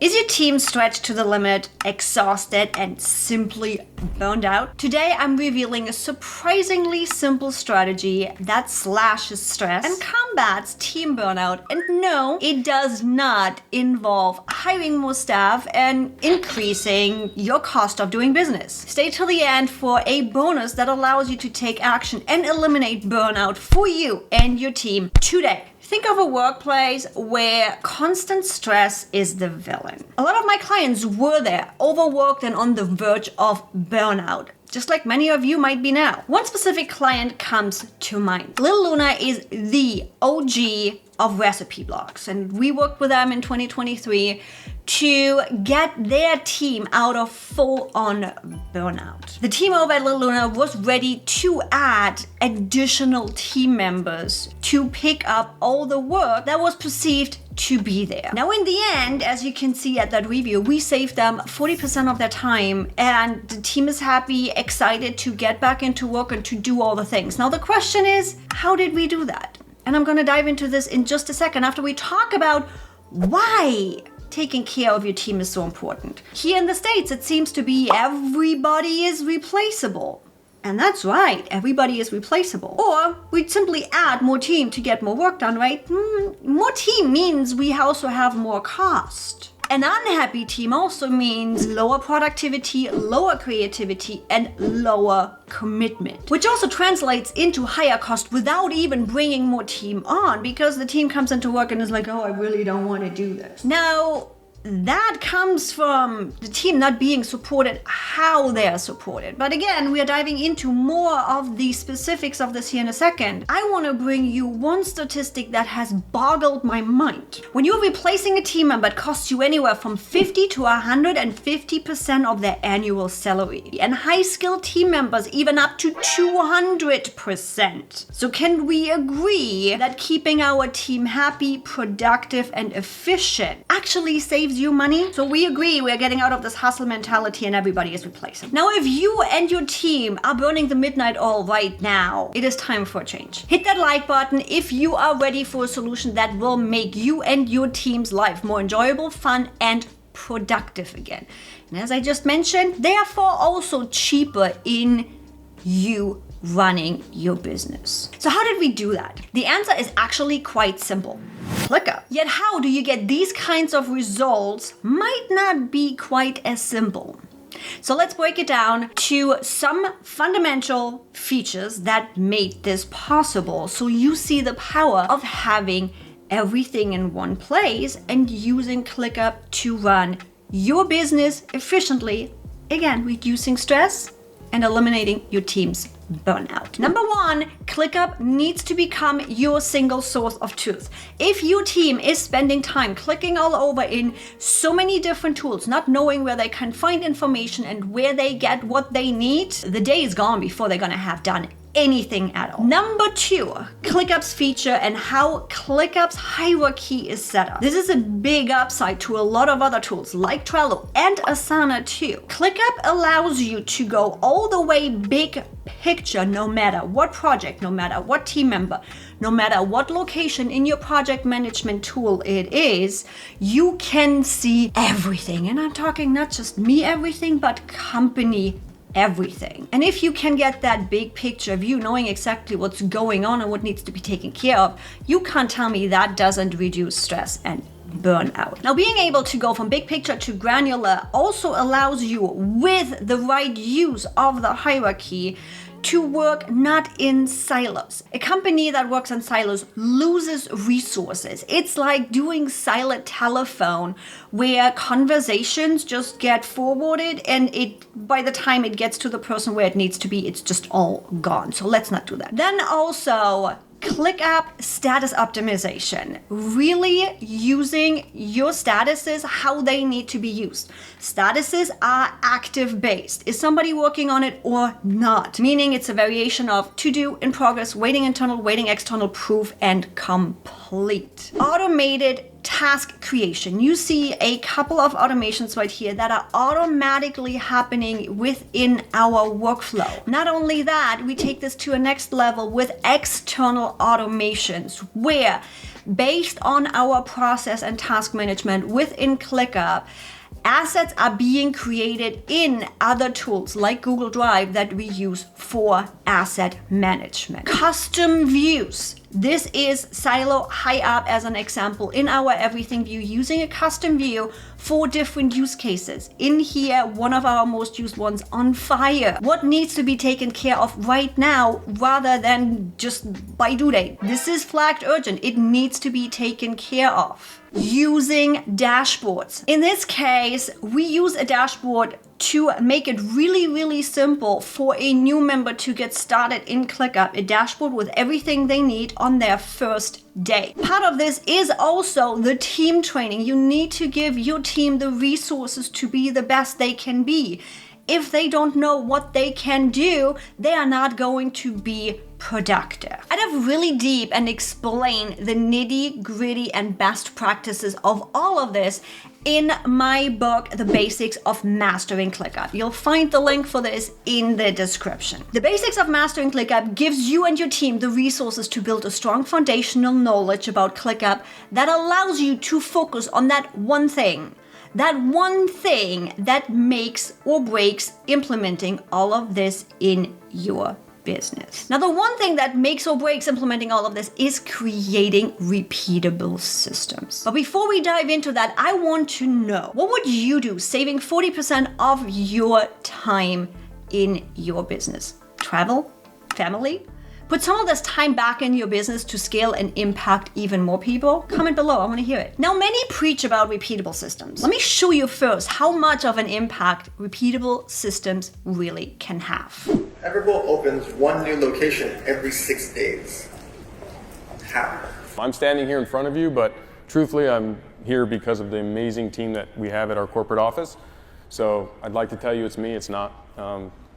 Is your team stretched to the limit, exhausted, and simply burned out? Today, I'm revealing a surprisingly simple strategy that slashes stress and combats team burnout. And no, it does not involve hiring more staff and increasing your cost of doing business. Stay till the end for a bonus that allows you to take action and eliminate burnout for you and your team today. Think of a workplace where constant stress is the villain. A lot of my clients were there, overworked and on the verge of burnout, just like many of you might be now. One specific client comes to mind. Little Luna is the OG of recipe blogs, and we worked with them in 2023 to get their team out of full-on burnout. The team over at Little Luna was ready to add additional team members to pick up all the work that was perceived to be there. Now, in the end, as you can see at that review, we saved them 40% of their time, and the team is happy, excited to get back into work and to do all the things. Now, the question is, how did we do that? And I'm going to dive into this in just a second after we talk about why taking care of your team is so important. Here in the States, it seems to be everybody is replaceable. And that's right, everybody is replaceable. Or we'd simply add more team to get more work done, right? More team means we also have more cost. An unhappy team also means lower productivity, lower creativity, and lower commitment, which also translates into higher cost without even bringing more team on, because the team comes into work and is like, oh, I really don't want to do this. Now, that comes from the team not being supported how they are supported. But again, we are diving into more of the specifics of this here in a second. I want to bring you one statistic that has boggled my mind. When you're replacing a team member, it costs you anywhere from 50 to 150% of their annual salary. And high-skilled team members even up to 200%. So can we agree that keeping our team happy, productive, and efficient actually saves you money? So we agree we're getting out of this hustle mentality and everybody is replacing. Now, if you and your team are burning the midnight oil right now, it is time for a change. Hit that like button if you are ready for a solution that will make you and your team's life more enjoyable, fun, and productive again. And as I just mentioned, therefore also cheaper in you running your business. So how did we do that? The answer is actually quite simple. ClickUp. Yet how do you get these kinds of results might not be quite as simple. So let's break it down to some fundamental features that made this possible, so you see the power of having everything in one place and using ClickUp to run your business efficiently, again, reducing stress and eliminating your team's burnout. Number one, ClickUp needs to become your single source of truth. If your team is spending time clicking all over in so many different tools, not knowing where they can find information and where they get what they need, the day is gone before they're gonna have done anything at all. Number two, ClickUp's feature and how ClickUp's hierarchy is set up. This is a big upside to a lot of other tools like Trello and Asana too. ClickUp allows you to go all the way big picture, no matter what project, no matter what team member, no matter what location in your project management tool it is, you can see everything. And I'm talking not just me everything, but company everything. And if you can get that big picture view, knowing exactly what's going on and what needs to be taken care of, you can't tell me that doesn't reduce stress and burnout. Now, being able to go from big picture to granular also allows you, with the right use of the hierarchy, to work not in silos. A company that works in silos loses resources. It's like doing silent telephone where conversations just get forwarded and by the time it gets to the person where it needs to be, it's just all gone. So let's not do that. Then also, ClickUp status optimization, really using your statuses how they need to be used. Statuses are active based. Is somebody working on it or not? Meaning it's a variation of to do, in progress, waiting internal, waiting external, proof, and complete. Automated task creation. You see a couple of automations right here that are automatically happening within our workflow. Not only that, we take this to a next level with external automations where based on our process and task management within ClickUp, assets are being created in other tools like Google Drive that we use for asset management. Custom views. This is silo high up as an example in our everything view, using a custom view for different use cases. In here, one of our most used ones, on fire. What needs to be taken care of right now rather than just by due date? This is flagged urgent. It needs to be taken care of. Using dashboards. In this case, we use a dashboard to make it really, really simple for a new member to get started in ClickUp, a dashboard with everything they need on their first day. Part of this is also the team training. You need to give your team the resources to be the best they can be. If they don't know what they can do, they are not going to be productive. I dive really deep and explain the nitty gritty and best practices of all of this in my book, The Basics of Mastering ClickUp. You'll find the link for this in the description. The Basics of Mastering ClickUp gives you and your team the resources to build a strong foundational knowledge about ClickUp that allows you to focus on that one thing that makes or breaks implementing all of this in your business. Now, the one thing that makes or breaks implementing all of this is creating repeatable systems. But before we dive into that, I want to know, what would you do saving 40% of your time in your business? Travel? Family? Put some of this time back in your business to scale and impact even more people? Comment below, I want to hear it. Now, many preach about repeatable systems. Let me show you first how much of an impact repeatable systems really can have. Everbowl opens one new location every 6 days. How? I'm standing here in front of you, but truthfully, I'm here because of the amazing team that we have at our corporate office. So I'd like to tell you it's me, it's not.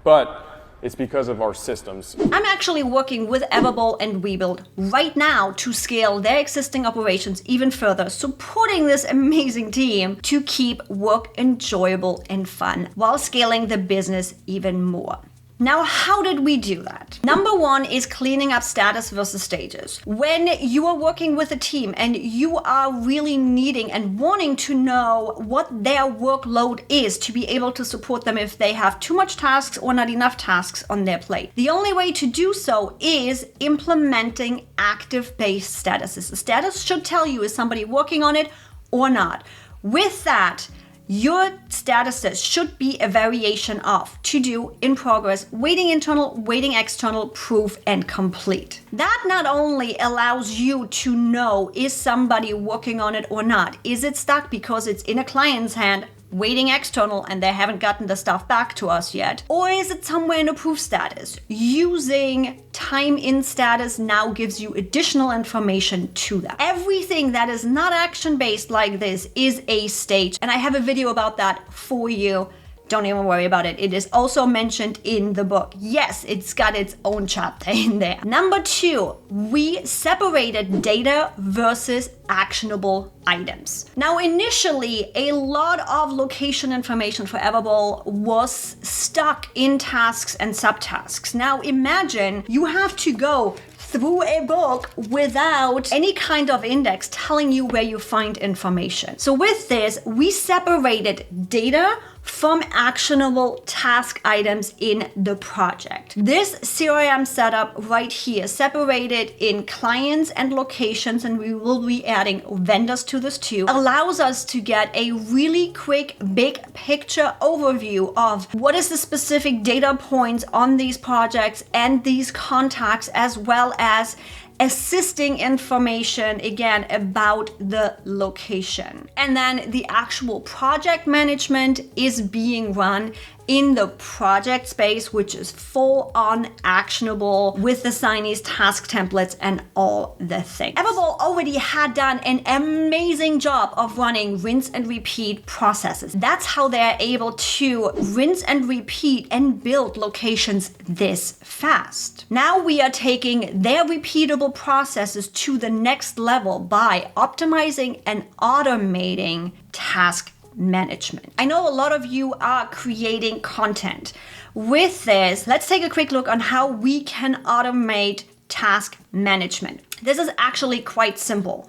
But it's because of our systems. I'm actually working with Everbowl and Rebuild right now to scale their existing operations even further, supporting this amazing team to keep work enjoyable and fun while scaling the business even more. Now, how did we do that? Number one is cleaning up status versus stages. When you are working with a team and you are really needing and wanting to know what their workload is to be able to support them if they have too much tasks or not enough tasks on their plate, the only way to do so is implementing active-based statuses. The status should tell you, is somebody working on it or not? With that, your statuses should be a variation of to do, in progress, waiting internal, waiting external, proof, and complete. That not only allows you to know, is somebody working on it or not? Is it stuck because it's in a client's hand, waiting external, and they haven't gotten the stuff back to us yet? Or is it somewhere in a proof status? Using time in status now gives you additional information to that. Everything that is not action-based like this is a stage, and I have a video about that for you. Don't even worry about it. It is also mentioned in the book. Yes, it's got its own chapter in there. Number two, we separated data versus actionable items. Now, initially, a lot of location information for Everbowl was stuck in tasks and subtasks. Now, imagine you have to go through a book without any kind of index telling you where you find information. So with this, we separated data from actionable task items in the project. This CRM setup right here, separated in clients and locations, and we will be adding vendors to this too, allows us to get a really quick, big picture overview of what is the specific data points on these projects and these contacts, as well as assisting information, again, about the location. And then the actual project management is being run in the project space, which is full on actionable with the signees, task templates, and all the things. Everbowl already had done an amazing job of running rinse and repeat processes. That's how they're able to rinse and repeat and build locations this fast. Now we are taking their repeatable processes to the next level by optimizing and automating task management. I know a lot of you are creating content. With this, let's take a quick look on how we can automate task management. This is actually quite simple.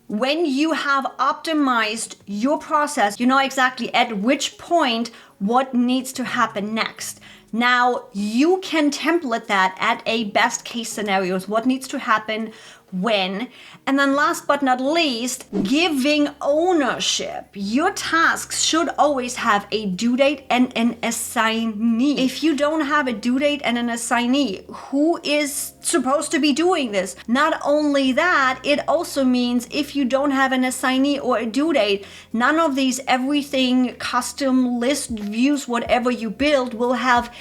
When you have optimized your process, you know exactly at which point what needs to happen next. Now you can template that at a best case scenarios, what needs to happen when. And then last but not least, giving ownership. Your tasks should always have a due date and an assignee. If you don't have a due date and an assignee, who is supposed to be doing this? Not only that, it also means if you don't have an assignee or a due date, none of these everything custom list views, whatever you build, will have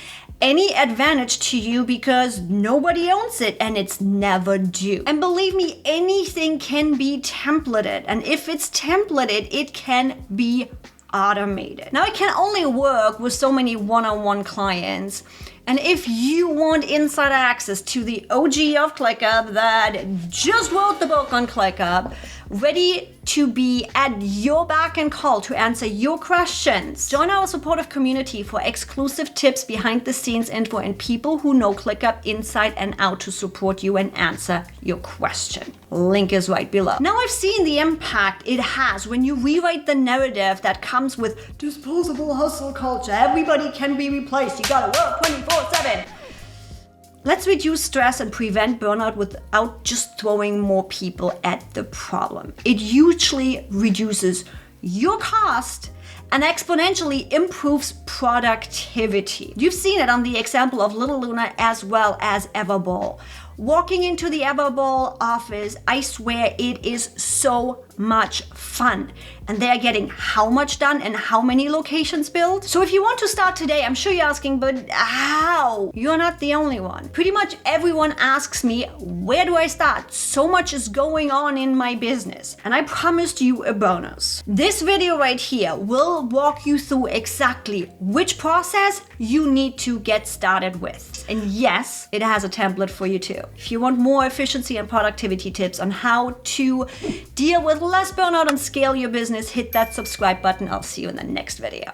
any advantage to you because nobody owns it and it's never due. And believe me, anything can be templated. And if it's templated, it can be automated. Now, it can only work with so many one-on-one clients. And if you want insider access to the OG of ClickUp that just wrote the book on ClickUp, ready to be at your beck and call to answer your questions, join our supportive community for exclusive tips, behind the scenes info, and people who know ClickUp inside and out to support you and answer your question. Link is right below. Now, I've seen the impact it has when you rewrite the narrative that comes with disposable hustle culture. Everybody can be replaced. You gotta work 24/7. Let's reduce stress and prevent burnout without just throwing more people at the problem. It hugely reduces your cost and exponentially improves productivity. You've seen it on the example of Little Luna as well as Everbowl. Walking into the Everbowl office, I swear it is so much fun. And they're getting how much done and how many locations built? So if you want to start today, I'm sure you're asking, but how? You're not the only one. Pretty much everyone asks me, where do I start? So much is going on in my business. And I promised you a bonus. This video right here will walk you through exactly which process you need to get started with. And yes, it has a template for you too. If you want more efficiency and productivity tips on how to deal with less burnout and scale your business, hit that subscribe button. I'll see you in the next video.